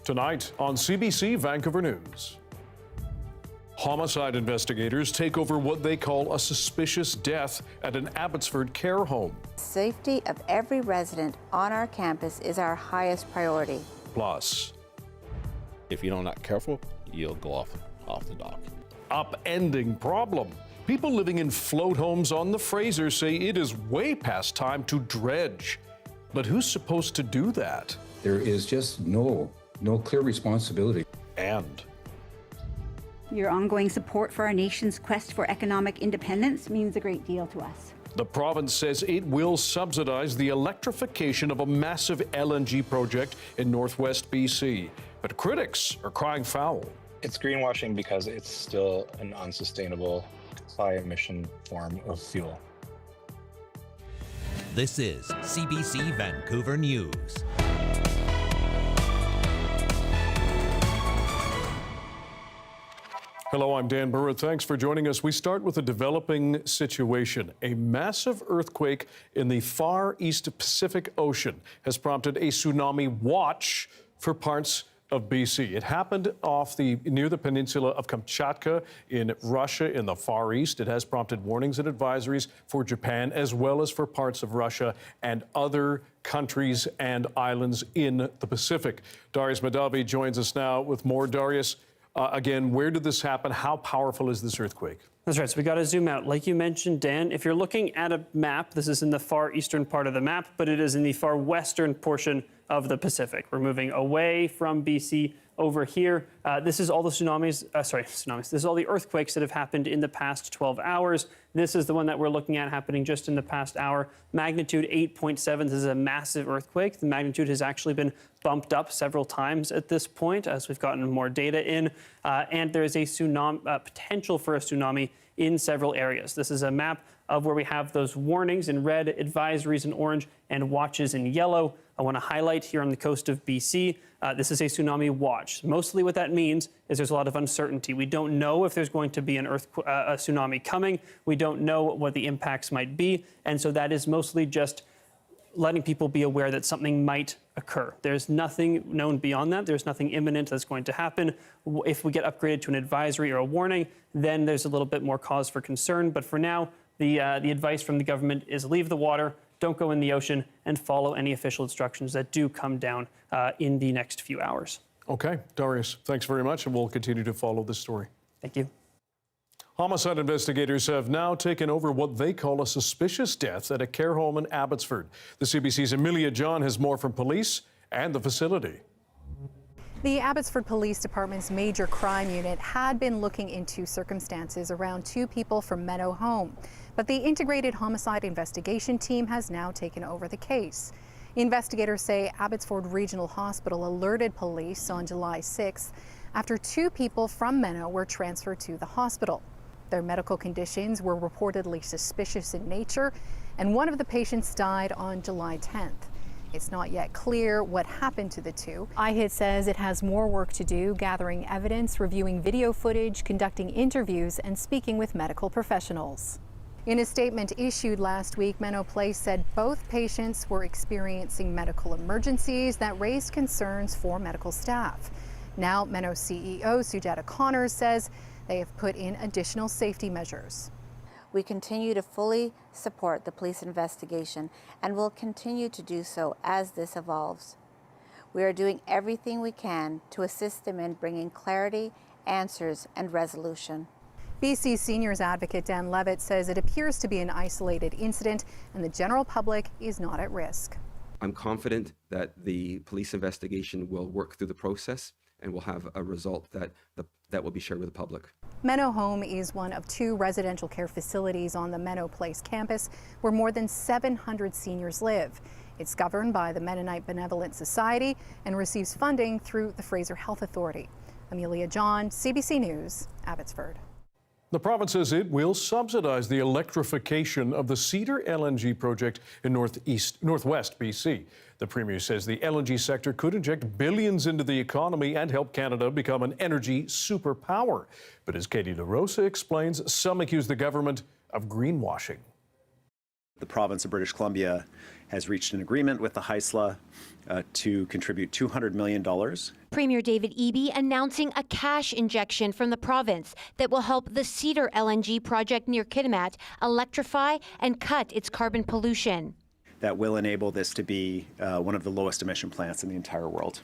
Tonight on CBC Vancouver News. Homicide investigators take over what they call a suspicious death at an Abbotsford care home. Safety of every resident on our campus is our highest priority. Plus, if you're not careful, you'll go off the dock. upending problem. People living in float homes on the Fraser say it is way past time to dredge. But who's supposed to do that? There is just no clear responsibility. And your ongoing support for our nation's quest for economic independence means a great deal to us. the province says it will subsidize the electrification of a massive LNG project in northwest BC. But critics are crying foul. It's greenwashing because it's still an unsustainable high-emission form of fuel. This is CBC Vancouver News. Hello, I'm Dan Burritt. Thanks for joining us. We start with a developing situation. A massive earthquake in the far east Pacific Ocean has prompted a tsunami watch for parts of BC. It happened near the peninsula of Kamchatka in Russia in the Far East. It has prompted warnings and advisories for Japan as well as for parts of Russia and other countries and islands in the Pacific. Darius Madavi joins us now with more. Darius, again, where did this happen? How powerful is this earthquake? That's right. So we got to zoom out. Like you mentioned, Dan, if you're looking at a map, this is in the far eastern part of the map, but it is in the far western portion of the Pacific. We're moving away from BC over here. This is all the tsunamis. This is all the earthquakes that have happened in the past 12 hours. This is the one that we're looking at happening just in the past hour. Magnitude 8.7. This is a massive earthquake. The magnitude has actually been bumped up several times at this point as we've gotten more data in. And there is a tsunami, potential for a tsunami in several areas. This is a map of where we have those warnings in red, advisories in orange, and watches in yellow. I want to highlight here on the coast of BC, this is a tsunami watch. Mostly what that means is there's a lot of uncertainty. We don't know if there's going to be a tsunami coming. We don't know what the impacts might be. And so that is mostly just letting people be aware that something might occur. There's nothing known beyond that. There's nothing imminent that's going to happen. If we get upgraded to an advisory or a warning, then there's a little bit more cause for concern. But for now, the advice from the government is leave the water, don't go in the ocean, and follow any official instructions that do come down in the next few hours. Okay, Darius, thanks very much, and we'll continue to follow this story. Thank you. Homicide investigators have now taken over what they call a suspicious death at a care home in Abbotsford. The CBC's Amelia John has more from police and the facility. The Abbotsford Police Department's major crime unit had been looking into circumstances around two people from Meadow Home, but the integrated homicide investigation team has now taken over the case. Investigators say Abbotsford Regional Hospital alerted police on July 6th after two people from Meadow were transferred to the hospital. Their medical conditions were reportedly suspicious in nature, and one of the patients died on July 10th. It's not yet clear what happened to the two. IHID says it has more work to do, gathering evidence, reviewing video footage, conducting interviews, and speaking with medical professionals. In a statement issued last week, Menno Place said both patients were experiencing medical emergencies that raised concerns for medical staff. Now, Menno CEO Sujata Connors says they have put in additional safety measures. We continue to fully support the police investigation and will continue to do so as this evolves. We are doing everything we can to assist them in bringing clarity, answers, and resolution. BC Seniors Advocate Dan Levitt says it appears to be an isolated incident and the general public is not at risk. I'm confident that the police investigation will work through the process and will have a result that will be shared with the public. Meadow Home is one of two residential care facilities on the Menno Place campus where more than 700 seniors live. It's governed by the Mennonite Benevolent Society and receives funding through the Fraser Health Authority. Amelia John, CBC News, Abbotsford. The province says it will subsidize the electrification of the Cedar LNG project in northwest BC. The Premier says the LNG sector could inject billions into the economy and help Canada become an energy superpower. But as Katie DeRosa explains, some accuse the government of greenwashing. The province of British Columbia has reached an agreement with the Haisla to contribute $200 million. Premier David Eby announcing a cash injection from the province that will help the Cedar LNG project near Kitimat electrify and cut its carbon pollution. That will enable this to be one of the lowest emission plants in the entire world.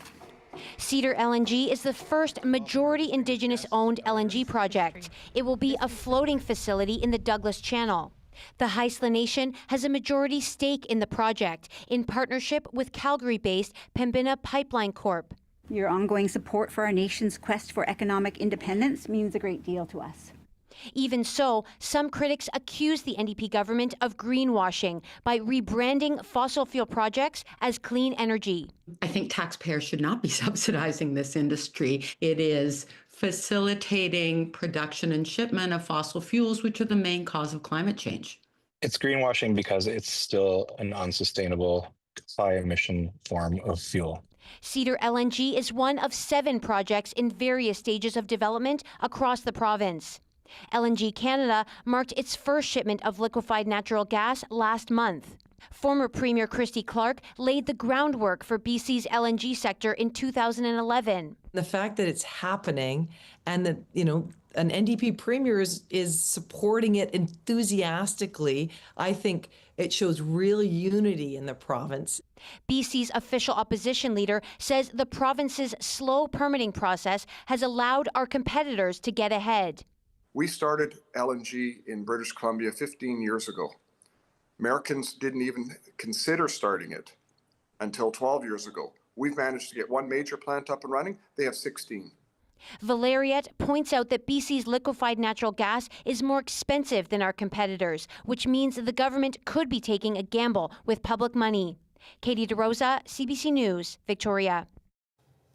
Cedar LNG is the first majority Indigenous-owned LNG project. It will be a floating facility in the Douglas Channel. The Haisla Nation has a majority stake in the project in partnership with Calgary-based Pembina Pipeline Corp. Your ongoing support for our nation's quest for economic independence means a great deal to us. Even so, some critics accuse the NDP government of greenwashing by rebranding fossil fuel projects as clean energy. I think taxpayers should not be subsidizing this industry. It is facilitating production and shipment of fossil fuels, which are the main cause of climate change. It's greenwashing because it's still an unsustainable high emission form of fuel. Cedar LNG is one of 7 projects in various stages of development across the province. LNG Canada marked its first shipment of liquefied natural gas last month. Former Premier Christy Clark laid the groundwork for BC's LNG sector in 2011. The fact that it's happening and that, an NDP premier is supporting it enthusiastically, I think it shows real unity in the province. BC's official opposition leader says the province's slow permitting process has allowed our competitors to get ahead. We started LNG in British Columbia 15 years ago. Americans didn't even consider starting it until 12 years ago. We've managed to get one major plant up and running. They have 16. Valeriette points out that BC's liquefied natural gas is more expensive than our competitors, which means the government could be taking a gamble with public money. Katie DeRosa, CBC News, Victoria.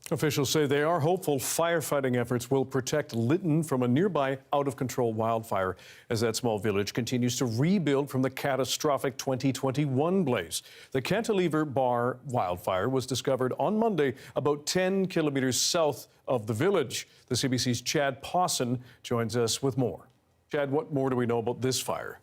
Officials say they are hopeful firefighting efforts will protect Linton from a nearby out-of-control wildfire as that small village continues to rebuild from the catastrophic 2021 blaze. The Cantilever Bar wildfire was discovered on Monday about 10 kilometers south of the village. The CBC's Chad Pawson joins us with more. Chad, what more do we know about this fire?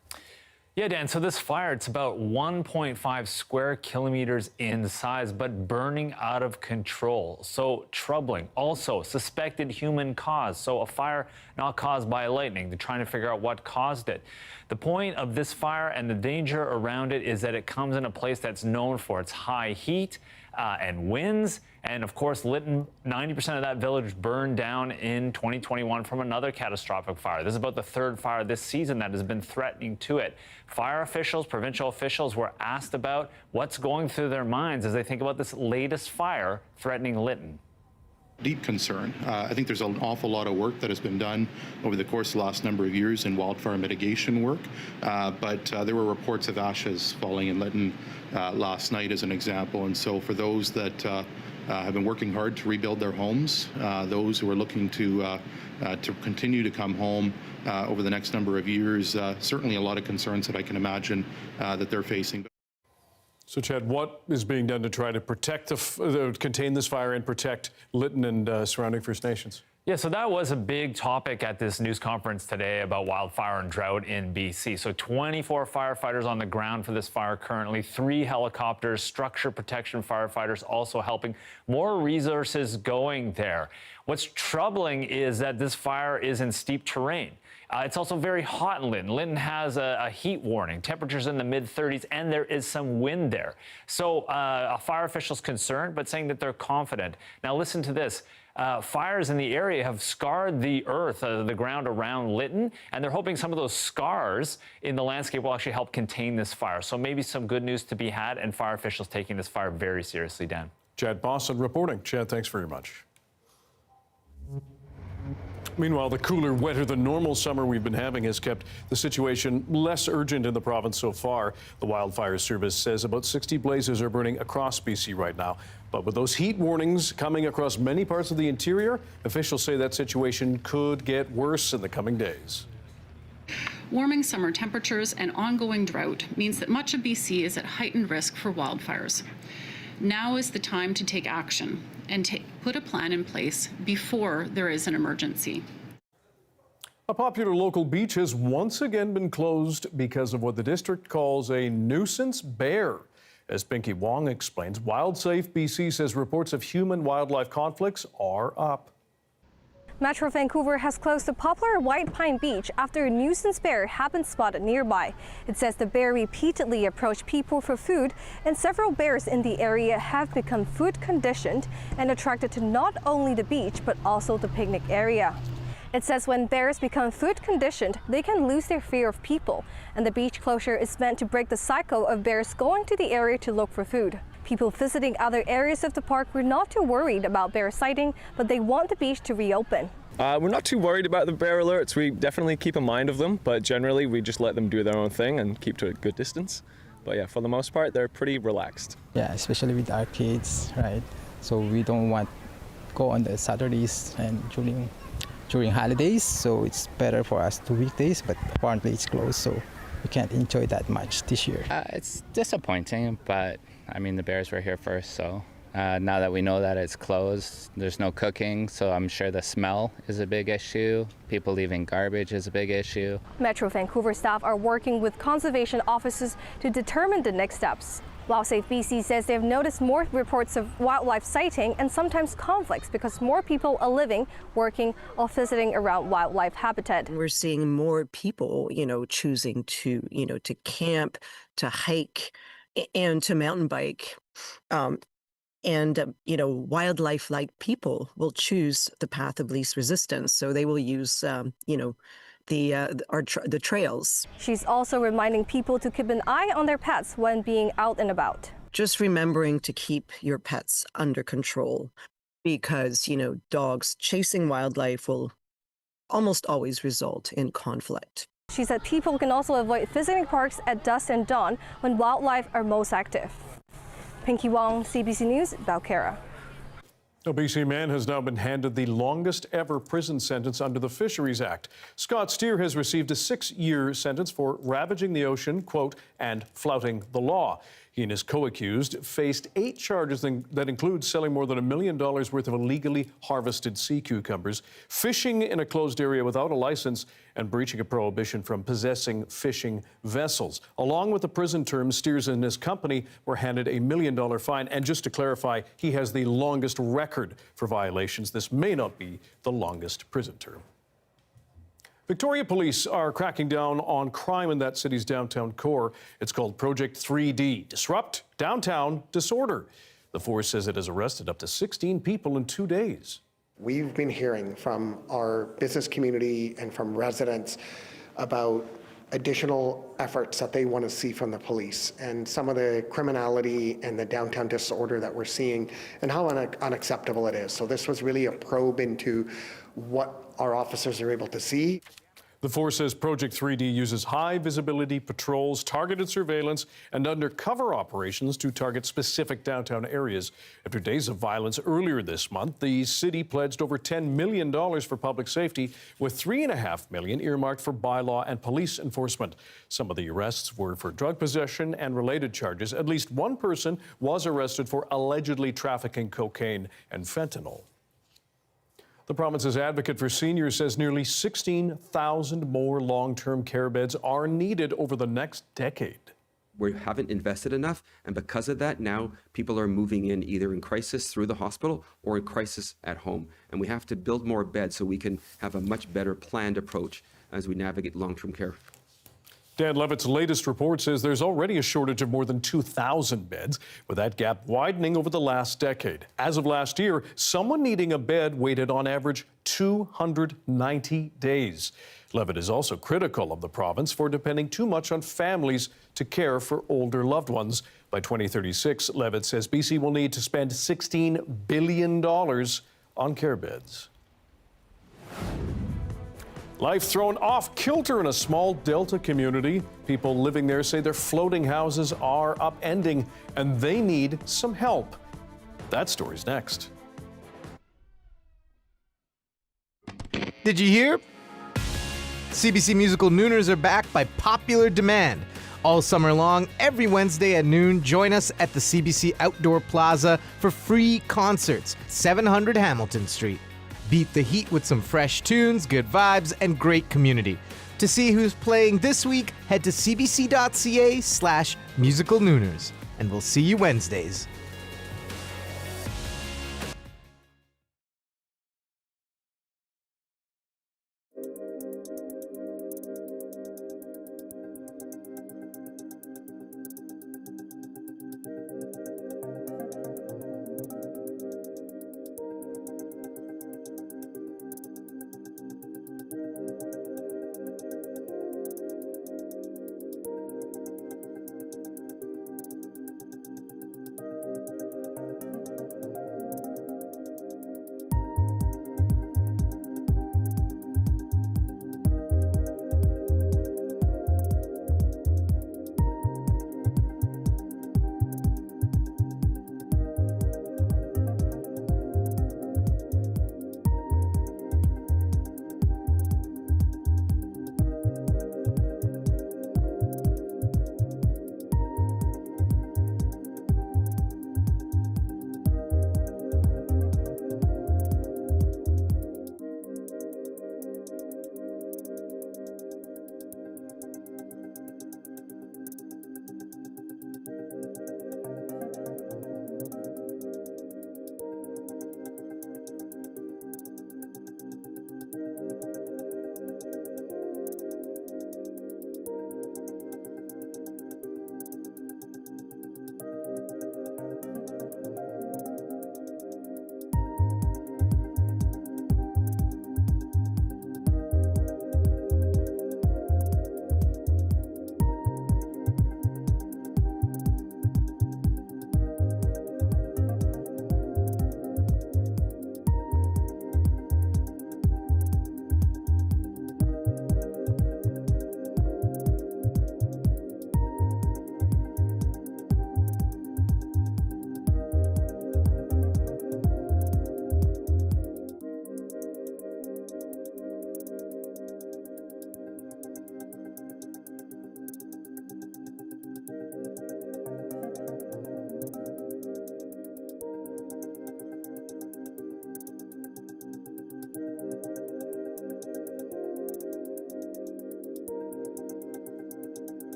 Yeah, Dan, so this fire, it's about 1.5 square kilometers in size, but burning out of control. So troubling. Also, suspected human cause. So a fire not caused by lightning. They're trying to figure out what caused it. The point of this fire and the danger around it is that it comes in a place that's known for its high heat and winds. And of course, Linton, 90% of that village burned down in 2021 from another catastrophic fire. This is about the 3rd fire this season that has been threatening to it. Fire officials, provincial officials were asked about what's going through their minds as they think about this latest fire threatening Linton. Deep concern. I think there's an awful lot of work that has been done over the course of the last number of years in wildfire mitigation work, but there were reports of ashes falling in Linton last night as an example, and so for those that have been working hard to rebuild their homes, those who are looking to continue to come home over the next number of years, certainly a lot of concerns that I can imagine that they're facing. So, Chad, what is being done to try to protect, contain this fire and protect Linton and surrounding First Nations? Yeah, so that was a big topic at this news conference today about wildfire and drought in BC. So 24 firefighters on the ground for this fire currently, 3 helicopters, structure protection firefighters also helping, more resources going there. What's troubling is that this fire is in steep terrain. It's also very hot in Linton. Linton has a heat warning, temperatures in the mid-30s, and there is some wind there. So a fire official's concerned, but saying that they're confident. Now listen to this. Fires in the area have scarred the earth, the ground around Linton, and they're hoping some of those scars in the landscape will actually help contain this fire. So maybe some good news to be had, and fire officials taking this fire very seriously, Dan. Chad Pawson reporting. Chad, thanks very much. Meanwhile, the cooler, wetter than normal summer we've been having has kept the situation less urgent in the province so far. The Wildfire Service says about 60 blazes are burning across BC right now. But with those heat warnings coming across many parts of the interior, officials say that situation could get worse in the coming days. Warming summer temperatures and ongoing drought means that much of BC is at heightened risk for wildfires. Now is the time to take action and put a plan in place before there is an emergency. A popular local beach has once again been closed because of what the district calls a nuisance bear. As Pinky Wong explains, WildSafe BC says reports of human-wildlife conflicts are up. Metro Vancouver has closed the popular White Pine Beach after a nuisance bear had been spotted nearby. It says the bear repeatedly approached people for food, and several bears in the area have become food conditioned and attracted to not only the beach but also the picnic area. It says when bears become food conditioned, they can lose their fear of people, and the beach closure is meant to break the cycle of bears going to the area to look for food. People visiting other areas of the park were not too worried about bear sighting, but they want the beach to reopen. We're not too worried about the bear alerts. We definitely keep in mind of them, but generally we just let them do their own thing and keep to a good distance. But yeah, for the most part, they're pretty relaxed. Yeah, especially with our kids, right? So we don't want to go on the Saturdays and during holidays, so it's better for us 2 weekdays, but apparently it's closed, so we can't enjoy that much this year. It's disappointing, but I mean, the bears were here first, so now that we know that it's closed, there's no cooking, so I'm sure the smell is a big issue. People leaving garbage is a big issue. Metro Vancouver staff are working with conservation officers to determine the next steps. WildSafe BC says they've noticed more reports of wildlife sighting and sometimes conflicts because more people are living, working, or visiting around wildlife habitat. We're seeing more people, choosing to, to camp, to hike, and to mountain bike. Wildlife-like people will choose the path of least resistance. So they will use, the trails. She's also reminding people to keep an eye on their pets when being out and about. Just remembering to keep your pets under control because, dogs chasing wildlife will almost always result in conflict. She said people can also avoid visiting parks at dusk and dawn when wildlife are most active. Pinky Wong, CBC News, Balcarra. A BC man has now been handed the longest ever prison sentence under the Fisheries Act. Scott Steer has received a 6-year sentence for ravaging the ocean, quote, and flouting the law. He and his co-accused faced 8 charges that include selling more than $1 million worth of illegally harvested sea cucumbers, fishing in a closed area without a license, and breaching a prohibition from possessing fishing vessels. Along with the prison term, Steers and his company were handed a $1 million fine. And just to clarify, he has the longest record for violations. This may not be the longest prison term. Victoria Police are cracking down on crime in that city's downtown core. It's called Project 3D, Disrupt Downtown Disorder. The force says it has arrested up to 16 people in 2 days. We've been hearing from our business community and from residents about additional efforts that they want to see from the police and some of the criminality and the downtown disorder that we're seeing and how unacceptable it is. So this was really a probe into what our officers are able to see. The force says Project 3D uses high visibility patrols, targeted surveillance, and undercover operations to target specific downtown areas. After days of violence earlier this month, the city pledged over $10 million for public safety, with $3.5 million earmarked for bylaw and police enforcement. Some of the arrests were for drug possession and related charges. At least one person was arrested for allegedly trafficking cocaine and fentanyl. The province's advocate for seniors says nearly 16,000 more long-term care beds are needed over the next decade. We haven't invested enough, and because of that, now people are moving in either in crisis through the hospital or in crisis at home. And we have to build more beds so we can have a much better planned approach as we navigate long-term care. Dan Levitt's latest report says there's already a shortage of more than 2,000 beds, with that gap widening over the last decade. As of last year, someone needing a bed waited on average 290 days. Levitt is also critical of the province for depending too much on families to care for older loved ones. By 2036, Levitt says BC will need to spend $16 billion on care beds. Life thrown off kilter in a small Delta community. People living there say their floating houses are upending and they need some help. That story's next. Did you hear? CBC Musical Nooners are back by popular demand. All summer long, every Wednesday at noon, join us at the CBC Outdoor Plaza for free concerts, 700 Hamilton Street. Beat the heat with some fresh tunes, good vibes, and great community. To see who's playing this week, head to cbc.ca/musicalnooners. And we'll see you Wednesdays.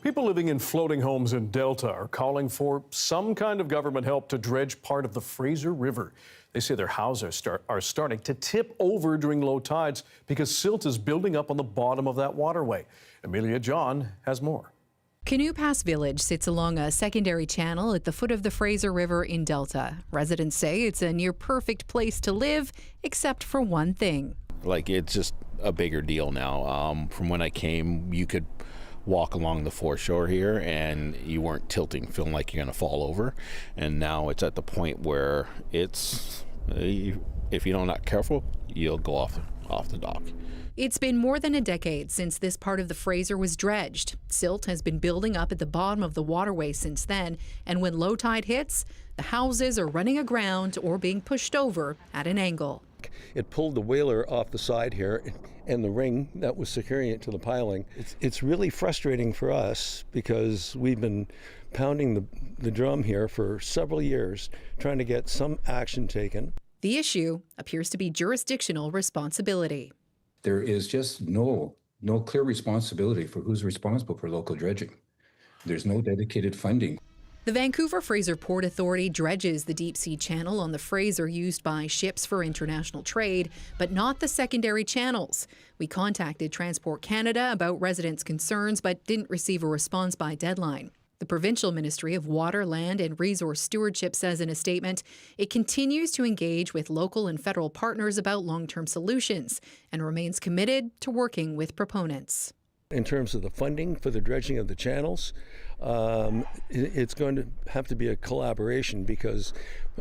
People living in floating homes in Delta are calling for some kind of government help to dredge part of the Fraser River. They say their houses are starting to tip over during low tides because silt is building up on the bottom of that waterway. Amelia John has more. Canoe Pass Village sits along a secondary channel at the foot of the Fraser River in Delta. Residents say it's a near perfect place to live, except for one thing. Like, it's just a bigger deal now. From when I came, you could walk along the foreshore here and you weren't tilting, feeling like you're going to fall over. And now it's at the point where it's, if you're not careful, you'll go off the dock. It's been more than a decade since this part of the Fraser was dredged. Silt has been building up at the bottom of the waterway since then, and when low tide hits, the houses are running aground or being pushed over at an angle. It pulled the whaler off the side here, and the ring that was securing it to the piling. It's really frustrating for us because we've been pounding the drum here for several years, trying to get some action taken. The issue appears to be jurisdictional responsibility. there is just no clear responsibility for who's responsible for local dredging. There's no dedicated funding. The Vancouver Fraser Port Authority dredges the deep sea channel on the Fraser used by ships for international trade, but not the secondary channels. We contacted Transport Canada about residents' concerns, but didn't receive a response by deadline. The Provincial Ministry of Water, Land and Resource Stewardship says in a statement, it continues to engage with local and federal partners about long-term solutions and remains committed to working with proponents. In terms of the funding for the dredging of the channels, it's going to have to be a collaboration, because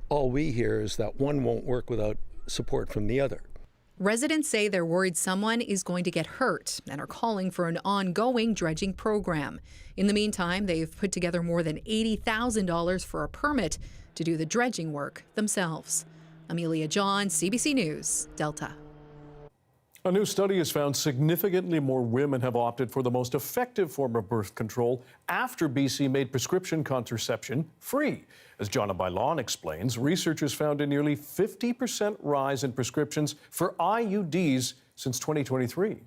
all we hear is that one won't work without support from the other. Residents say they're worried someone is going to get hurt and are calling for an ongoing dredging program. In the meantime, they've put together more than $80,000 for a permit to do the dredging work themselves. Amelia John, CBC News, Delta. A new study has found significantly more women have opted for the most effective form of birth control after BC made prescription contraception free. As Jonna Bailon explains, researchers found a nearly 50% rise in prescriptions for IUDs since 2023.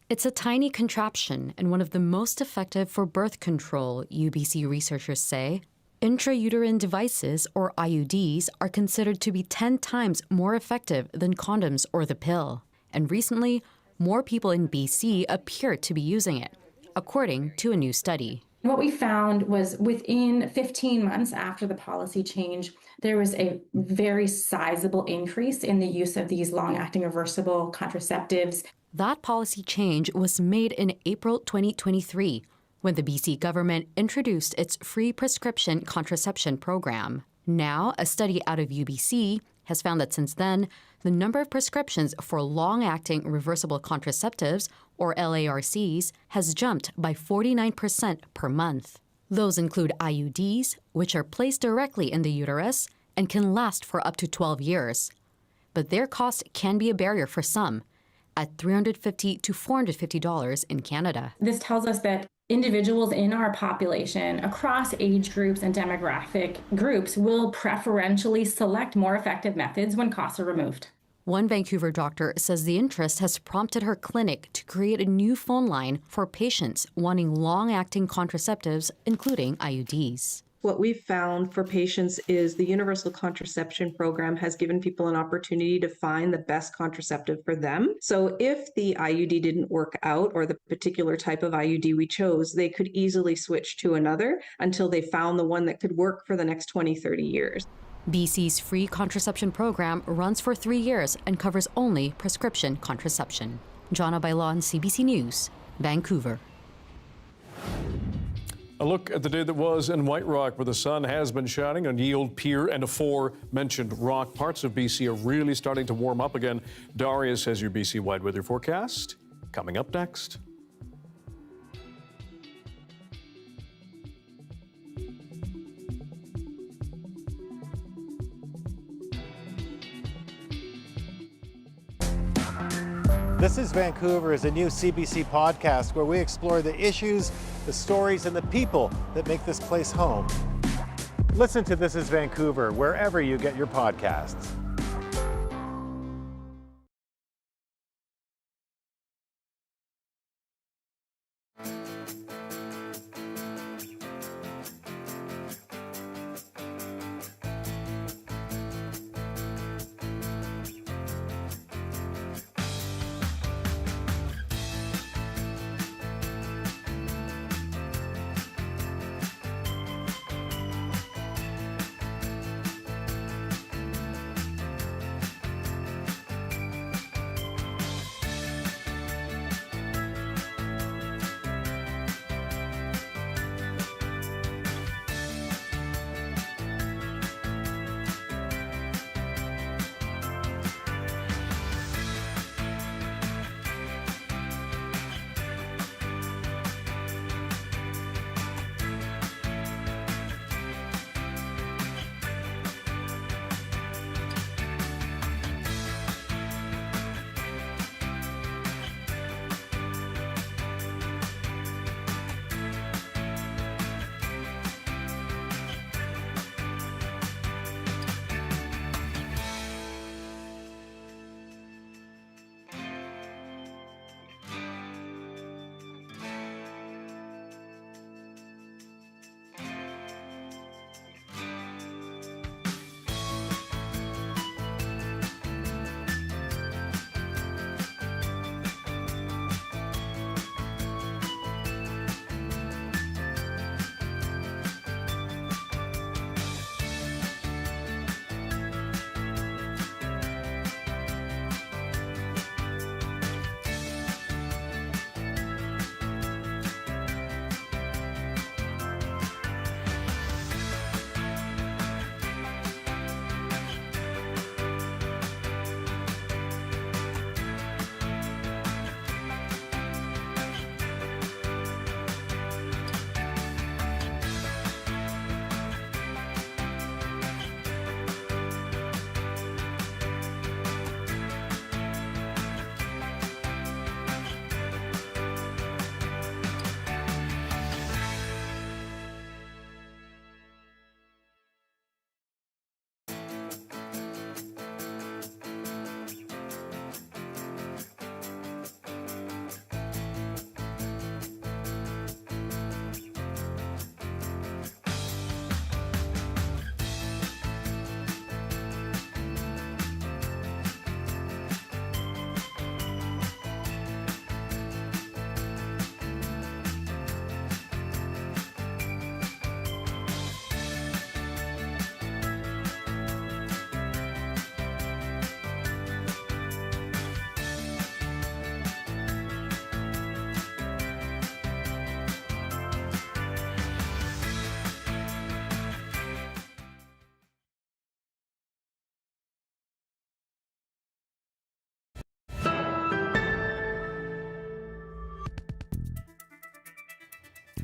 It's a tiny contraption and one of the most effective for birth control, UBC researchers say. Intrauterine devices, or IUDs, are considered to be 10 times more effective than condoms or the pill. And recently, more people in BC appear to be using it, according to a new study. What we found was within 15 months after the policy change, there was a very sizable increase in the use of these long-acting reversible contraceptives. That policy change was made in April 2023, when the BC government introduced its free prescription contraception program. Now, a study out of UBC has found that since then, the number of prescriptions for long-acting reversible contraceptives, or LARCs, has jumped by 49% per month. Those include IUDs, which are placed directly in the uterus and can last for up to 12 years. But their cost can be a barrier for some, at $350 to $450 in Canada. This tells us that individuals in our population across age groups and demographic groups will preferentially select more effective methods when costs are removed. One Vancouver doctor says the interest has prompted her clinic to create a new phone line for patients wanting long-acting contraceptives, including IUDs. What we've found for patients is the universal contraception program has given people an opportunity to find the best contraceptive for them. So if the IUD didn't work out, or the particular type of IUD we chose, they could easily switch to another until they found the one that could work for the next 20, 30 years. BC's free contraception program runs for 3 years and covers only prescription contraception. Jonna Bailon, CBC News, Vancouver. A look at the day that was in White Rock, where the sun has been shining on Yield Pier and aforementioned rock. Parts of BC are really starting to warm up again. Darius has your BC-wide weather forecast coming up next. This is Vancouver is a new CBC podcast where we explore the issues, the stories, and the people that make this place home. Listen to This is Vancouver wherever you get your podcasts.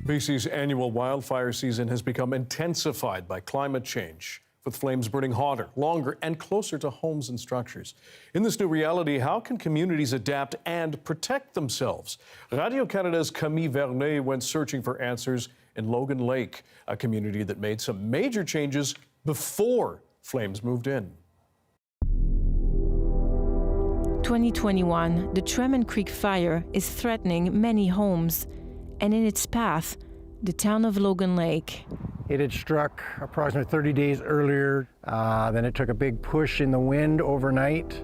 BC's annual wildfire season has become intensified by climate change, with flames burning hotter, longer, and closer to homes and structures. In this new reality, how can communities adapt and protect themselves? Radio-Canada's Camille Vernet went searching for answers in Logan Lake, a community that made some major changes before flames moved in. 2021, the Tremont Creek fire is threatening many homes, and in its path, the town of Logan Lake. It had struck approximately 30 days earlier. Then it took a big push in the wind overnight.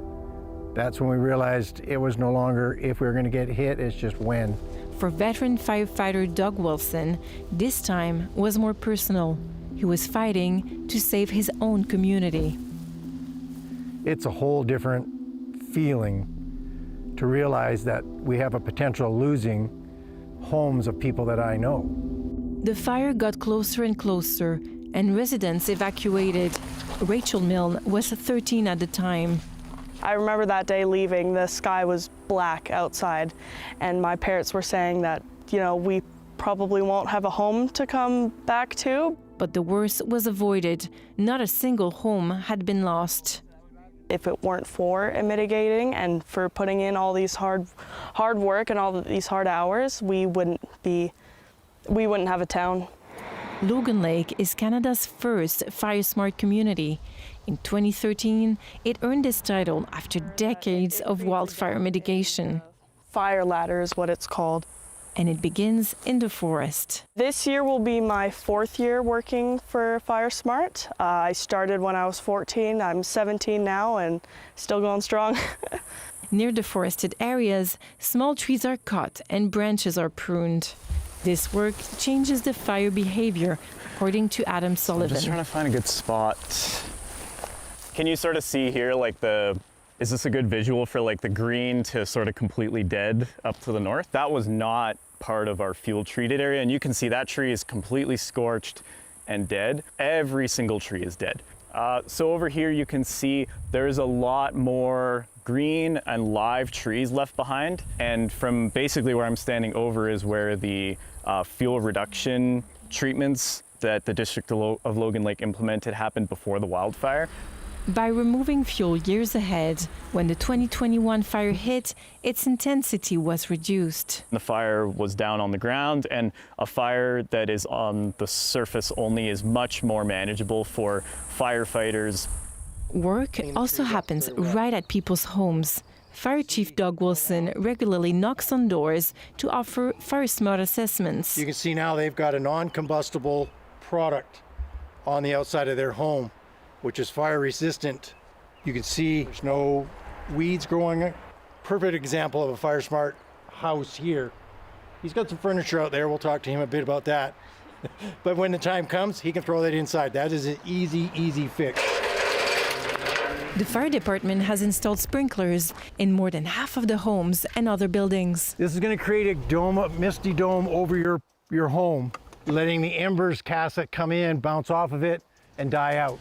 That's when we realized it was no longer if we were going to get hit, it's just when. For veteran firefighter Doug Wilson, this time was more personal. He was fighting to save his own community. It's a whole different feeling to realize that we have a potential losing homes of people that I know. The fire got closer and closer, and residents evacuated. Rachel Milne was 13 at the time. I remember that day leaving, the sky was black outside, and my parents were saying that, we probably won't have a home to come back to. But the worst was avoided. Not a single home had been lost. If it weren't for mitigating and for putting in all these hard work and all these hard hours, we wouldn't have a town. Logan Lake is Canada's first fire-smart community. In 2013, it earned this title after decades of wildfire mitigation. Fire ladder is what it's called. And it begins in the forest. This year will be my 4th year working for Fire Smart. I started when I was 14. I'm 17 now and still going strong. Near the forested areas, small trees are cut and branches are pruned. This work changes the fire behavior, according to Adam Sullivan. I'm just trying to find a good spot. Can you sort of see here, is this a good visual for the green to sort of completely dead up to the north? That was not part of our fuel treated area, and you can see that tree is completely scorched and dead. Every single tree is dead. So over here you can see there's a lot more green and live trees left behind, and from basically where I'm standing over is where the fuel reduction treatments that the District of Logan Lake implemented happened before the wildfire. By removing fuel years ahead, when the 2021 fire hit, its intensity was reduced. The fire was down on the ground, and a fire that is on the surface only is much more manageable for firefighters. Work also happens right at people's homes. Fire Chief Doug Wilson regularly knocks on doors to offer fire-smart assessments. You can see now they've got a non-combustible product on the outside of their home, which is fire resistant. You can see there's no weeds growing. Perfect example of a fire smart house here. He's got some furniture out there. We'll talk to him a bit about that. But when the time comes, he can throw that inside. That is an easy fix. The fire department has installed sprinklers in more than half of the homes and other buildings. This is going to create a misty dome over your home, letting the embers cast that come in bounce off of it and die out.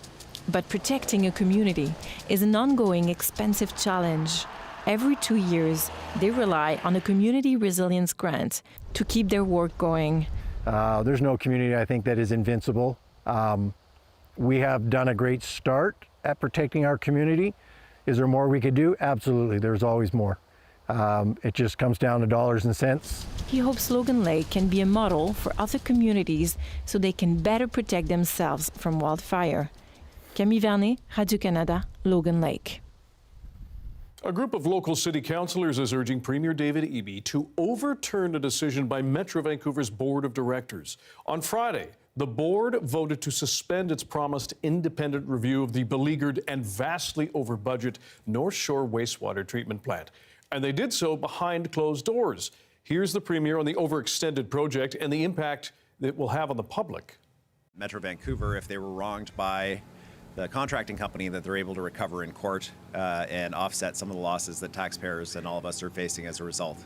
But protecting a community is an ongoing, expensive challenge. Every 2 years, they rely on a community resilience grant to keep their work going. There's no community, I think, that is invincible. We have done a great start at protecting our community. Is there more we could do? Absolutely, there's always more. It just comes down to dollars and cents. He hopes Logan Lake can be a model for other communities so they can better protect themselves from wildfire. Camille Vernet, Radio-Canada, Logan Lake. A group of local city councillors is urging Premier David Eby to overturn a decision by Metro Vancouver's Board of Directors. On Friday, the board voted to suspend its promised independent review of the beleaguered and vastly over-budget North Shore wastewater treatment plant. And they did so behind closed doors. Here's the Premier on the overextended project and the impact it will have on the public. Metro Vancouver, if they were wronged by the contracting company, that they're able to recover in court and offset some of the losses that taxpayers and all of us are facing as a result.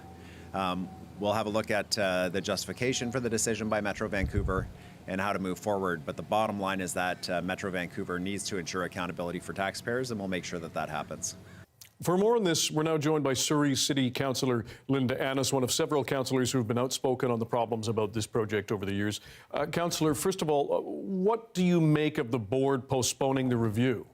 We'll have a look at the justification for the decision by Metro Vancouver and how to move forward. But the bottom line is that Metro Vancouver needs to ensure accountability for taxpayers, and we'll make sure that that happens. For more on this, we're now joined by Surrey City Councillor Linda Annis, one of several councillors who have been outspoken on the problems about this project over the years. Councillor, first of all, what do you make of the board postponing the review?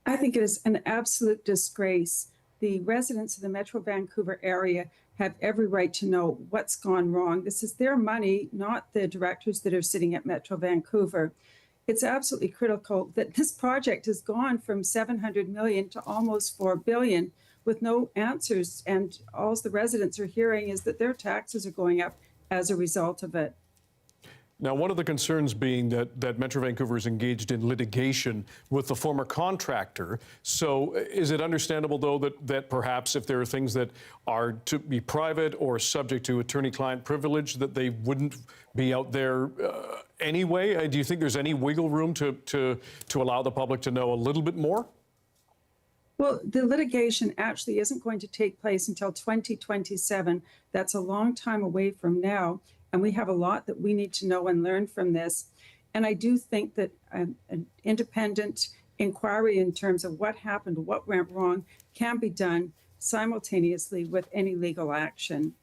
I think it is an absolute disgrace. The residents of the Metro Vancouver area have every right to know what's gone wrong. This is their money, not the directors that are sitting at Metro Vancouver. It's absolutely critical that this project has gone from 700 million to almost 4 billion with no answers. And all the residents are hearing is that their taxes are going up as a result of it. Now, one of the concerns being that Metro Vancouver is engaged in litigation with the former contractor. So is it understandable, though, that perhaps if there are things that are to be private or subject to attorney-client privilege, that they wouldn't be out there anyway? Do you think there's any wiggle room to allow the public to know a little bit more? Well, the litigation actually isn't going to take place until 2027. That's a long time away from now. And we have a lot that we need to know and learn from this. And I do think that an independent inquiry in terms of what happened, what went wrong, can be done simultaneously with any legal action.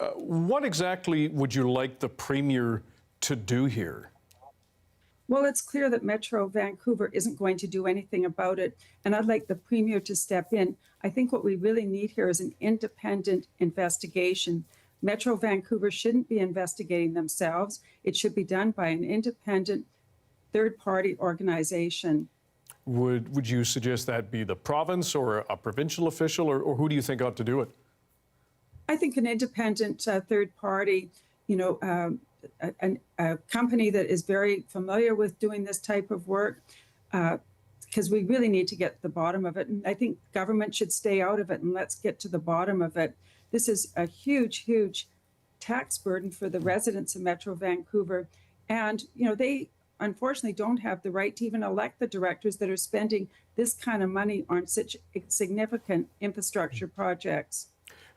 Okay. What exactly would you like the Premier to do here? Well, it's clear that Metro Vancouver isn't going to do anything about it, and I'd like the Premier to step in. I think what we really need here is an independent investigation. Metro Vancouver shouldn't be investigating themselves. It should be done by an independent third-party organization. Would you suggest that be the province or a provincial official, or who do you think ought to do it? I think an independent third party, a company that is very familiar with doing this type of work, because we really need to get to the bottom of it. And I think government should stay out of it, and let's get to the bottom of it. This is a huge, huge tax burden for the residents of Metro Vancouver. And, they unfortunately don't have the right to even elect the directors that are spending this kind of money on such significant infrastructure projects.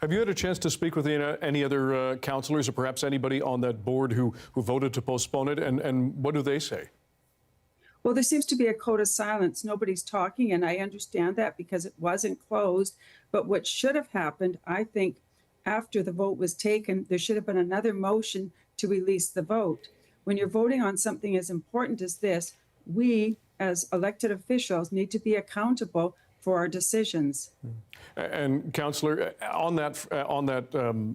Have you had a chance to speak with any other councillors or perhaps anybody on that board who voted to postpone it? And what do they say? Well, there seems to be a code of silence. Nobody's talking, and I understand that because it wasn't closed. But what should have happened, I think, after the vote was taken, there should have been another motion to release the vote. When you're voting on something as important as this, we, as elected officials, need to be accountable for our decisions. And Councillor, on that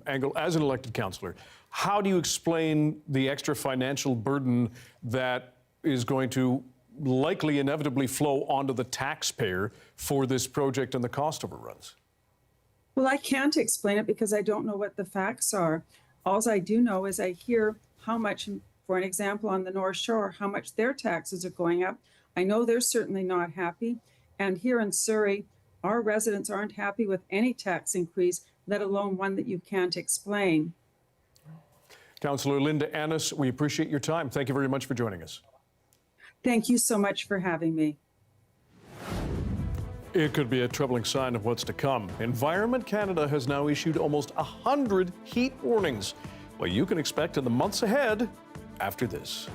angle, as an elected councillor, how do you explain the extra financial burden that is going to likely inevitably flow onto the taxpayer for this project and the cost overruns? Well, I can't explain it because I don't know what the facts are. All I do know is I hear how much, for an example, on the North Shore, how much their taxes are going up. I know they're certainly not happy. And here in Surrey, our residents aren't happy with any tax increase, let alone one that you can't explain. Councillor Linda Annis, we appreciate your time. Thank you very much for joining us. Thank you so much for having me. It could be a troubling sign of what's to come. Environment Canada has now issued almost 100 heat warnings. What you can expect in the months ahead after this.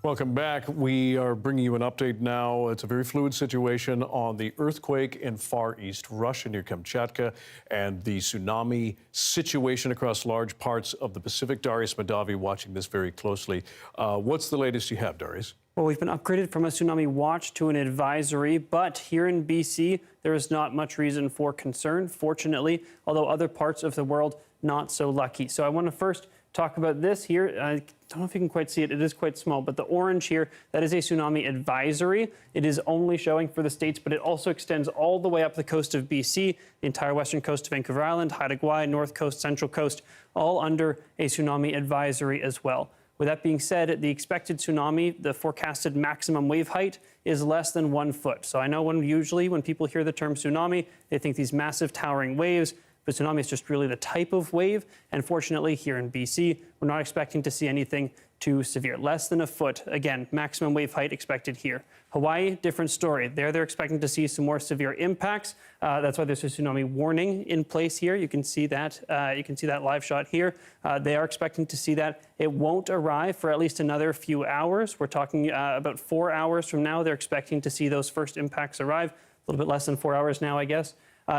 Welcome back. We are bringing you an update now. It's a very fluid situation on the earthquake in Far East Russia near Kamchatka and the tsunami situation across large parts of the Pacific. Darius Madavi watching this very closely. What's the latest you have, Darius? Well, we've been upgraded from a tsunami watch to an advisory, but here in BC, there is not much reason for concern, fortunately, although other parts of the world not so lucky. So I want to first talk about this here. I don't know if you can quite see it. It is quite small, but the orange here, that is a tsunami advisory. It is only showing for the states, but it also extends all the way up the coast of BC, the entire western coast of Vancouver Island, Haida Gwaii, north coast, central coast, all under a tsunami advisory as well. With that being said, the expected tsunami, the forecasted maximum wave height is less than 1 foot. So I know usually when people hear the term tsunami, they think these massive towering waves. But tsunami is just really the type of wave. And fortunately, here in BC, we're not expecting to see anything too severe. Less than 1 foot. Again, maximum wave height expected here. Hawaii, different story. They're expecting to see some more severe impacts. That's why there's a tsunami warning in place here. You can see that. You can see that live shot here. They are expecting to see that. It won't arrive for at least another few hours. We're talking about 4 hours from now. They're expecting to see those first impacts arrive. A little bit less than 4 hours now, I guess.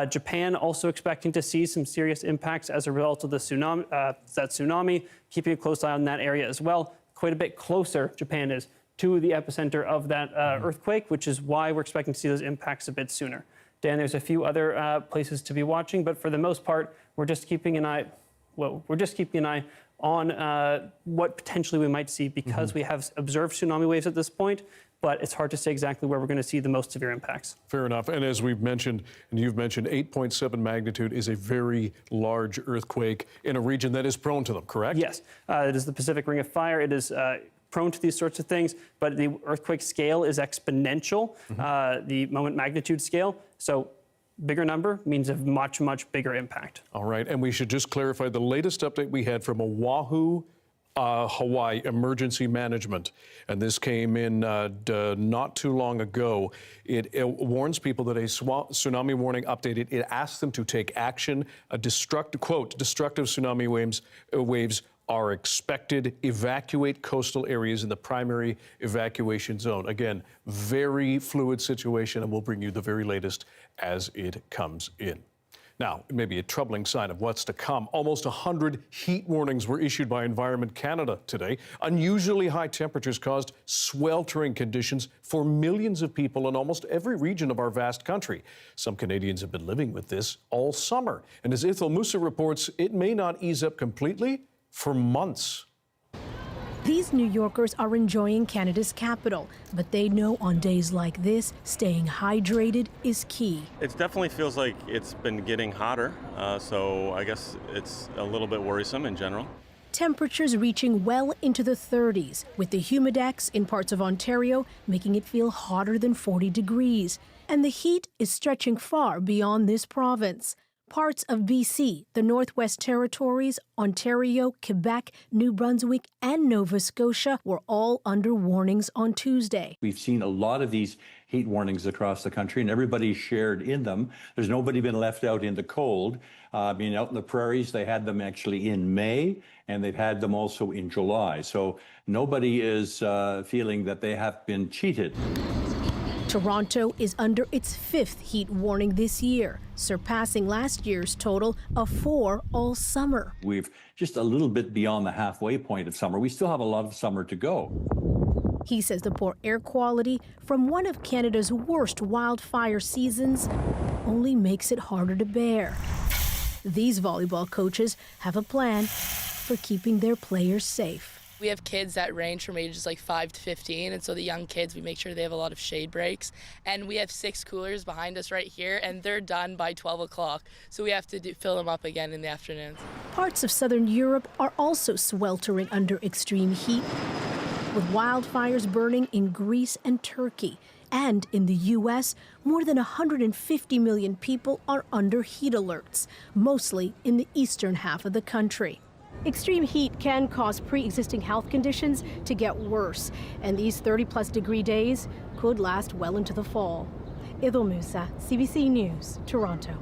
Japan also expecting to see some serious impacts as a result of the tsunami, keeping a close eye on that area as well. Quite a bit closer, Japan is, to the epicenter of that earthquake, which is why we're expecting to see those impacts a bit sooner. Dan, there's a few other places to be watching, but for the most part, we're just keeping an eye. Well, we're just keeping an eye on what potentially we might see because we have observed tsunami waves at this point. But it's hard to say exactly where we're going to see the most severe impacts. Fair enough. And as we've mentioned, and you've mentioned, 8.7 magnitude is a very large earthquake in a region that is prone to them, correct? Yes. It is the Pacific Ring of Fire. It is prone to these sorts of things, but the earthquake scale is exponential, the moment magnitude scale. So bigger number means a much, much bigger impact. All right. And we should just clarify the latest update we had from Oahu, Hawaii Emergency Management, and this came in not too long ago. It warns people that a tsunami warning updated. It asks them to take action. Destructive tsunami waves are expected. Evacuate coastal areas in the primary evacuation zone. Again, very fluid situation, and we'll bring you the very latest as it comes in. Now, it may be a troubling sign of what's to come. Almost 100 heat warnings were issued by Environment Canada today. Unusually high temperatures caused sweltering conditions for millions of people in almost every region of our vast country. Some Canadians have been living with this all summer. And as Ithel Musa reports, it may not ease up completely for months. These New Yorkers are enjoying Canada's capital, but they know on days like this, staying hydrated is key. It definitely feels like it's been getting hotter, so I guess it's a little bit worrisome in general. Temperatures reaching well into the 30s, with the humidex in parts of Ontario making it feel hotter than 40 degrees. And the heat is stretching far beyond this province. Parts of BC, the Northwest Territories, Ontario, Quebec, New Brunswick, and Nova Scotia were all under warnings on Tuesday. We've seen a lot of these heat warnings across the country, and everybody shared in them. There's nobody been left out in the cold. Out in the prairies, they had them actually in May, and they've had them also in July. So nobody is feeling that they have been cheated. Toronto is under its 5th heat warning this year, surpassing last year's total of 4 all summer. We've just a little bit beyond the halfway point of summer. We still have a lot of summer to go. He says the poor air quality from one of Canada's worst wildfire seasons only makes it harder to bear. These volleyball coaches have a plan for keeping their players safe. We have kids that range from ages like 5 to 15, and so the young kids, we make sure they have a lot of shade breaks. And we have 6 coolers behind us right here, and they're done by 12 o'clock, so we have to fill them up again in the afternoons. Parts of southern Europe are also sweltering under extreme heat, with wildfires burning in Greece and Turkey. And in the U.S., more than 150 million people are under heat alerts, mostly in the eastern half of the country. Extreme heat can cause pre-existing health conditions to get worse, and these 30-plus degree days could last well into the fall. Ithel Musa, CBC News, Toronto.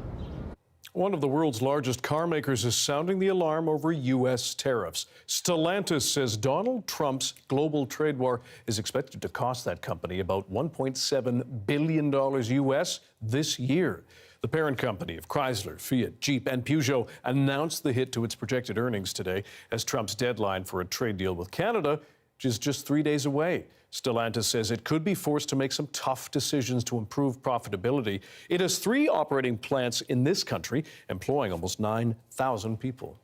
One of the world's largest car makers is sounding the alarm over U.S. tariffs. Stellantis says Donald Trump's global trade war is expected to cost that company about $1.7 billion U.S. this year. The parent company of Chrysler, Fiat, Jeep, and Peugeot announced the hit to its projected earnings today as Trump's deadline for a trade deal with Canada is just 3 days away. Stellantis says it could be forced to make some tough decisions to improve profitability. It has 3 operating plants in this country, employing almost 9,000 people.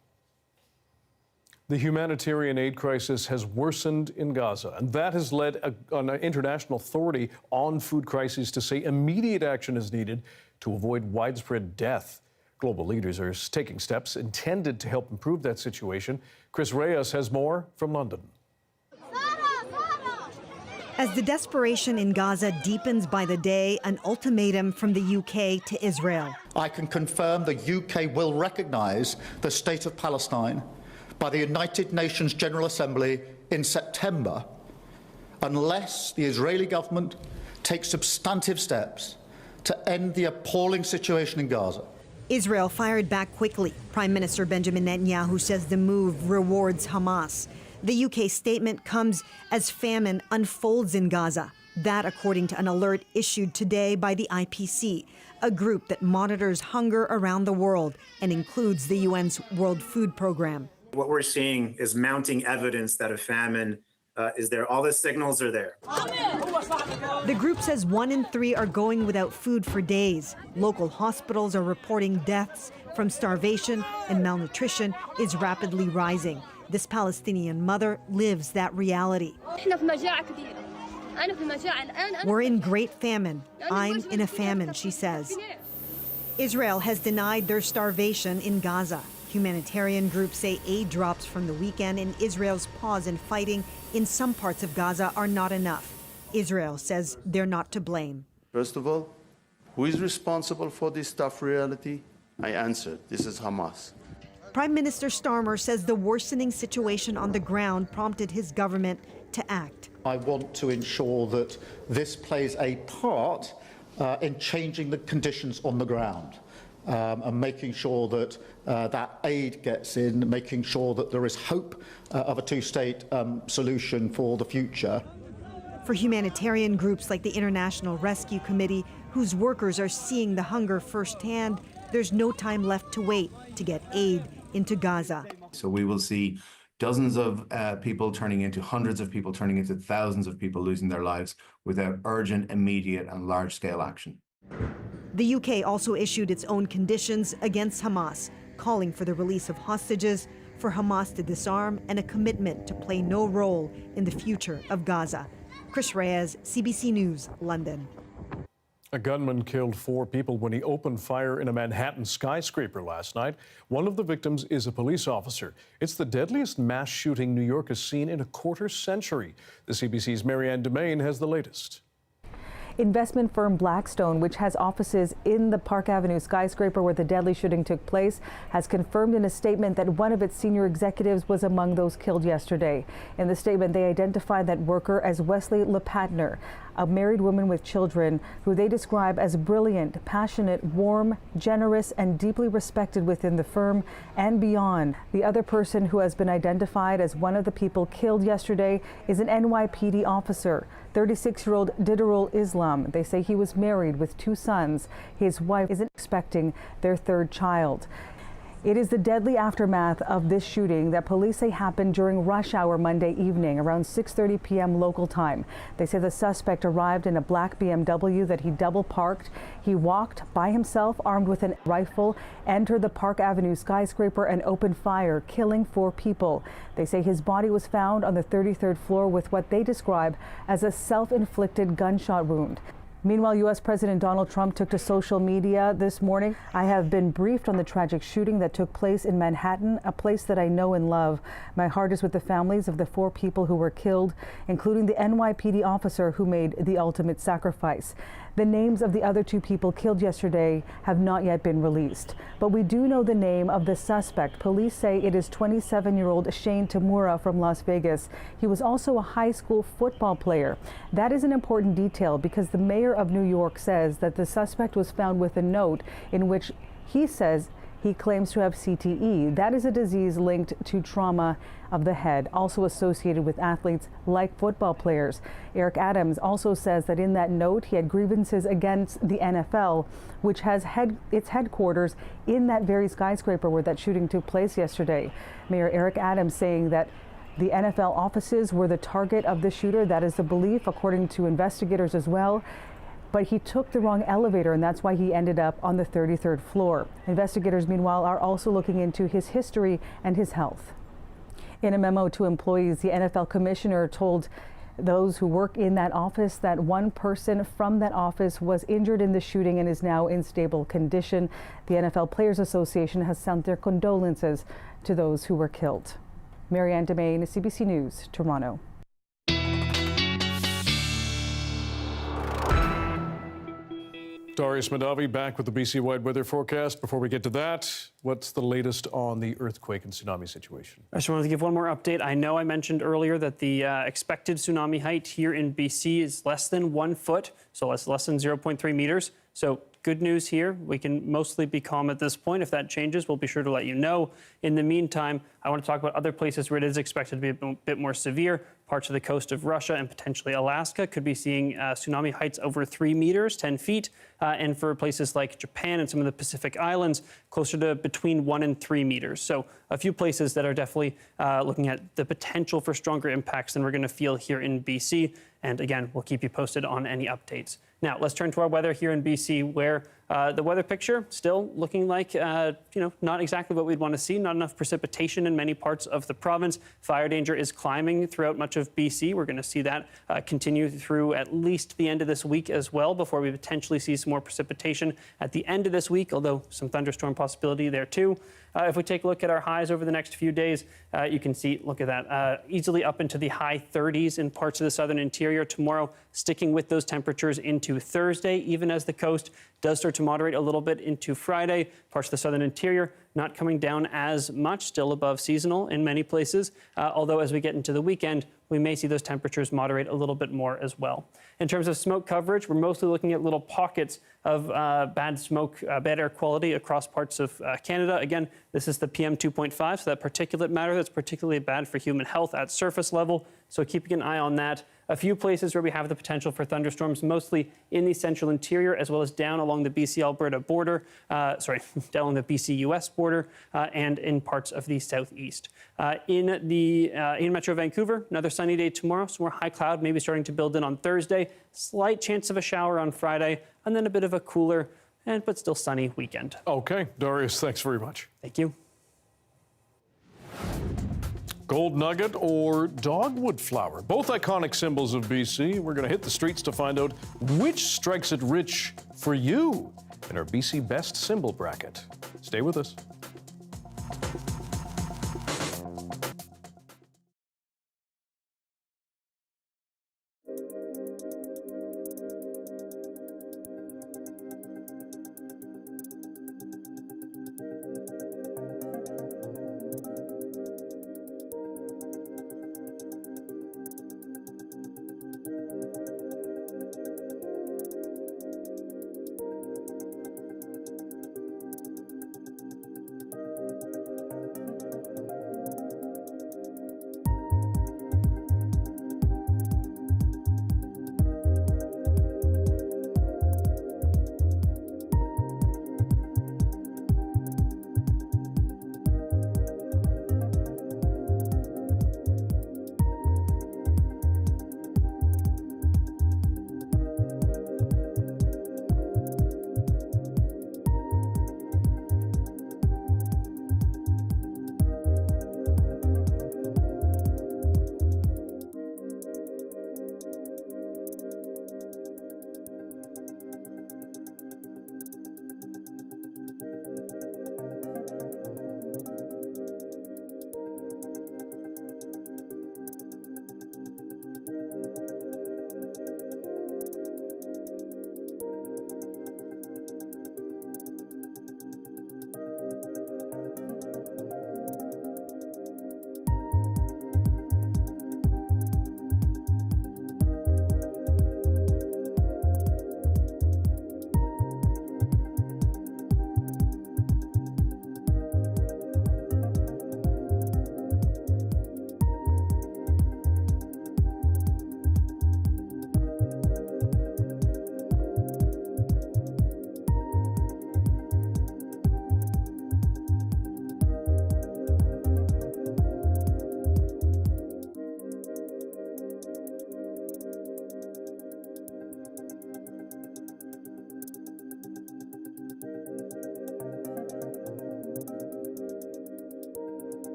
The humanitarian aid crisis has worsened in Gaza, and that has led an international authority on food crises to say immediate action is needed to avoid widespread death. Global leaders are taking steps intended to help improve that situation. Chris Reyes has more from London. As the desperation in Gaza deepens by the day, an ultimatum from the UK to Israel. I can confirm the UK will recognise the State of Palestine by the United Nations General Assembly in September, unless the Israeli government takes substantive steps to end the appalling situation in Gaza. Israel fired back quickly. Prime Minister Benjamin Netanyahu says the move rewards Hamas. The UK statement comes as famine unfolds in Gaza. That, according to an alert issued today by the IPC, a group that monitors hunger around the world and includes the UN's World Food Program. What we're seeing is mounting evidence that a famine is there. All the signals are there. The group says 1 in 3 are going without food for days. Local hospitals are reporting deaths from starvation, and malnutrition is rapidly rising. This Palestinian mother lives that reality. We're in great famine. I'm in a famine, she says. Israel has denied their starvation in Gaza. Humanitarian groups say aid drops from the weekend and Israel's pause in fighting in some parts of Gaza are not enough. Israel says they're not to blame. First of all, who is responsible for this tough reality? I answered, this is Hamas. Prime Minister Starmer says the worsening situation on the ground prompted his government to act. I want to ensure that this plays a part in changing the conditions on the ground and making sure that that aid gets in, making sure that there is hope of a two-state solution for the future. For humanitarian groups like the International Rescue Committee, whose workers are seeing the hunger firsthand, there's no time left to wait to get aid into Gaza. So we will see dozens of people turning into hundreds of people, turning into thousands of people losing their lives without urgent, immediate and large-scale action. The UK also issued its own conditions against Hamas, calling for the release of hostages, for Hamas to disarm, and a commitment to play no role in the future of Gaza. Chris Reyes, CBC News, London. A gunman killed 4 people when he opened fire in a Manhattan skyscraper last night. One of the victims is a police officer. It's the deadliest mass shooting New York has seen in a quarter century. The CBC's Marianne Domain has the latest. Investment firm Blackstone, which has offices in the Park Avenue skyscraper where the deadly shooting took place, has confirmed in a statement that one of its senior executives was among those killed yesterday. In the statement, they identified that worker as Wesley LePatner, a married woman with children who they describe as brilliant, passionate, warm, generous, and deeply respected within the firm and beyond. The other person who has been identified as one of the people killed yesterday is an NYPD officer, 36-year-old Diderul Islam. They say he was married with 2 sons. His wife isn't expecting their 3rd child. It is the deadly aftermath of this shooting that police say happened during rush hour Monday evening around 6:30 p.m. local time. They say the suspect arrived in a black BMW that he double parked. He walked by himself armed with a rifle, entered the Park Avenue skyscraper and opened fire, killing 4 people. They say his body was found on the 33rd floor with what they describe as a self-inflicted gunshot wound. Meanwhile, U.S. President Donald Trump took to social media this morning. I have been briefed on the tragic shooting that took place in Manhattan, a place that I know and love. My heart is with the families of the 4 people who were killed, including the NYPD officer who made the ultimate sacrifice. The names of the other 2 people killed yesterday have not yet been released, but we do know the name of the suspect. Police say it is 27-year-old Shane Tamura from Las Vegas. He was also a high school football player. That is an important detail because the mayor of New York says that the suspect was found with a note in which he says He claims to have CTE. That is a disease linked to trauma of the head, also associated with athletes like football players. Eric Adams also says that in that note, he had grievances against the NFL, which has its headquarters in that very skyscraper where that shooting took place yesterday. Mayor Eric Adams saying that the NFL offices were the target of the shooter. That is the belief, according to investigators as well. But he took the wrong elevator, and that's why he ended up on the 33rd floor. Investigators, meanwhile, are also looking into his history and his health. In a memo to employees, the NFL commissioner told those who work in that office that one person from that office was injured in the shooting and is now in stable condition. The NFL Players Association has sent their condolences to those who were killed. Marianne Demain, CBC News, Toronto. Darius Madavi back with the BC-wide weather forecast. Before we get to that, what's the latest on the earthquake and tsunami situation? I just wanted to give one more update. I know I mentioned earlier that the expected tsunami height here in BC is less than 1 foot, so less than 0.3 meters. So good news here. We can mostly be calm at this point. If that changes, we'll be sure to let you know. In the meantime, I want to talk about other places where it is expected to be a bit more severe. Parts of the coast of Russia and potentially Alaska could be seeing tsunami heights over 3 meters, 10 feet. And for places like Japan and some of the Pacific Islands, closer to between 1 and 3 meters. So a few places that are definitely looking at the potential for stronger impacts than we're going to feel here in BC. And again, we'll keep you posted on any updates. Now, let's turn to our weather here in BC, where the weather picture still looking like, not exactly what we'd want to see. Not enough precipitation in many parts of the province. Fire danger is climbing throughout much of BC. We're going to see that continue through at least the end of this week as well, before we potentially see some more precipitation at the end of this week, although some thunderstorm possibility there too. If we take a look at our highs over the next few days, you can see, look at that, easily up into the high 30s in parts of the southern interior tomorrow, sticking with those temperatures into Thursday, even as the coast does start to moderate a little bit into Friday. Parts of the southern interior not coming down as much, still above seasonal in many places, although as we get into the weekend, we may see those temperatures moderate a little bit more as well. In terms of smoke coverage, we're mostly looking at little pockets of bad smoke, bad air quality across parts of Canada. Again, this is the PM 2.5, so that particulate matter that's particularly bad for human health at surface level. So keeping an eye on that. A few places where we have the potential for thunderstorms, mostly in the central interior, as well as down along the BC-Alberta border, down along the BC-US border, and in parts of the southeast. In Metro Vancouver, another sunny day tomorrow, some more high cloud maybe starting to build in on Thursday, slight chance of a shower on Friday, and then a bit of a cooler, but still sunny weekend. Okay, Darius, thanks very much. Thank you. Gold nugget or dogwood flower, both iconic symbols of BC. We're going to hit the streets to find out which strikes it rich for you in our BC Best Symbol Bracket. Stay with us.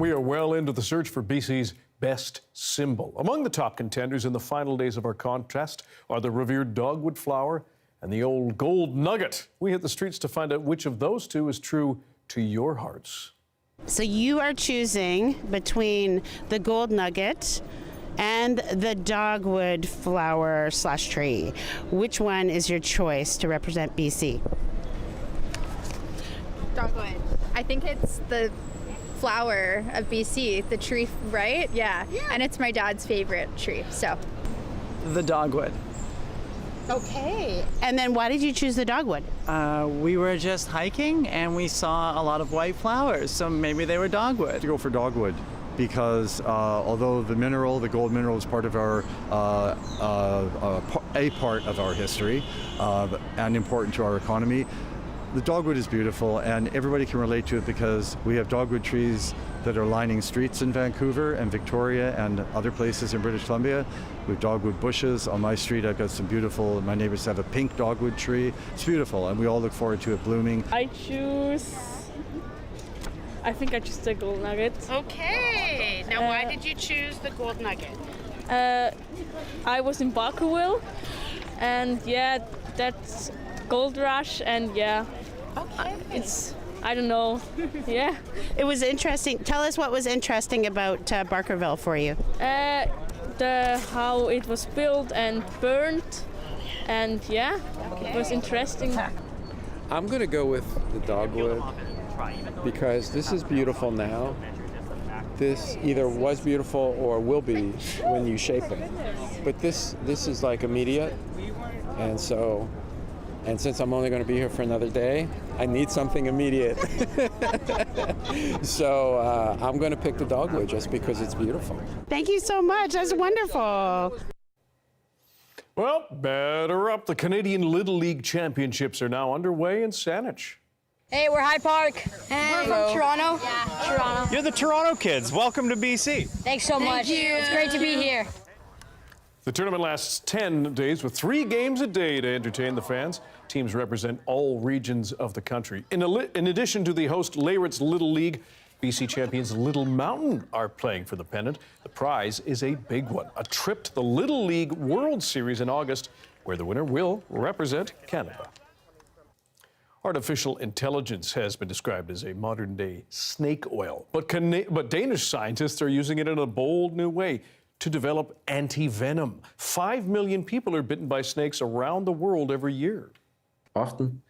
We are well into the search for BC's best symbol. Among the top contenders in the final days of our contest are the revered dogwood flower and the old gold nugget. We hit the streets to find out which of those two is true to your hearts. So you are choosing between the gold nugget and the dogwood flower / tree. Which one is your choice to represent BC? Dogwood. I think it's the flower of BC, the tree, right? Yeah. And it's my dad's favorite tree, so. The dogwood. Okay. And then why did you choose the dogwood? We were just hiking and we saw a lot of white flowers, so maybe they were dogwood. To go for dogwood because although the gold mineral is part of our, a part of our history and important to our economy, the dogwood is beautiful and everybody can relate to it because we have dogwood trees that are lining streets in Vancouver and Victoria and other places in British Columbia. We have dogwood bushes. On my street I've got some beautiful, my neighbors have a pink dogwood tree. It's beautiful and we all look forward to it blooming. I think I choose the gold nugget. Okay. Now why did you choose the gold nugget? I was in Barkerville and yeah, that's gold rush and yeah. Okay. I don't know. Yeah. It was interesting. Tell us what was interesting about Barkerville for you. How it was built and burned, and yeah, It was interesting. I'm gonna go with the dogwood because this is beautiful now. This either was beautiful or will be when you shape it. But this is like immediate, and since I'm only going to be here for another day, I need something immediate. So I'm going to pick the dogwood just because it's beautiful. Thank you so much. That's wonderful. Well, better up. The Canadian Little League Championships are now underway in Saanich. Hey, we're High Park. Hey. We're from Toronto. Yeah, Toronto. You're the Toronto kids. Welcome to BC. Thanks so much. Thank you. It's great to be here. The tournament lasts 10 days with 3 games a day to entertain the fans. Teams represent all regions of the country. In addition to the host Leyritz Little League, BC champions Little Mountain are playing for the pennant. The prize is a big one, a trip to the Little League World Series in August, where the winner will represent Canada. Artificial intelligence has been described as a modern-day snake oil, but Danish scientists are using it in a bold new way to develop anti-venom. 5 million people are bitten by snakes around the world every year. Often,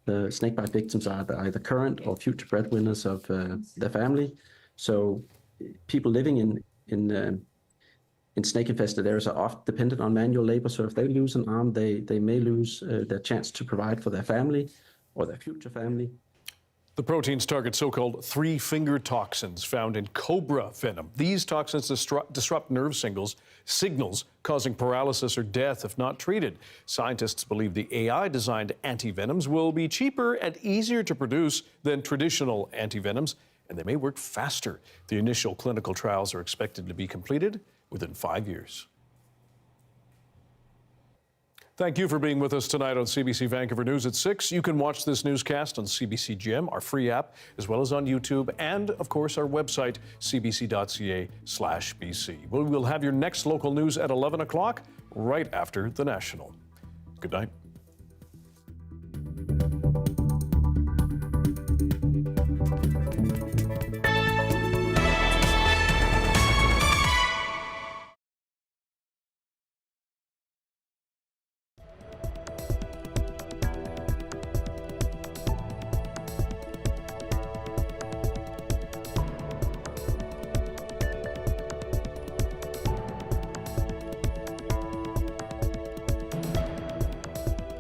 the snakebite victims are either current or future breadwinners of their family. So people living in snake-infested areas are often dependent on manual labor. So if they lose an arm, they may lose their chance to provide for their family or their future family. The proteins target so-called 3-finger toxins found in cobra venom. These toxins disrupt nerve signals, causing paralysis or death if not treated. Scientists believe the AI-designed antivenoms will be cheaper and easier to produce than traditional antivenoms, and they may work faster. The initial clinical trials are expected to be completed within 5 years. Thank you for being with us tonight on CBC Vancouver News at 6. You can watch this newscast on CBC Gem, our free app, as well as on YouTube, and, of course, our website, cbc.ca/BC. We'll have your next local news at 11 o'clock, right after the National. Good night.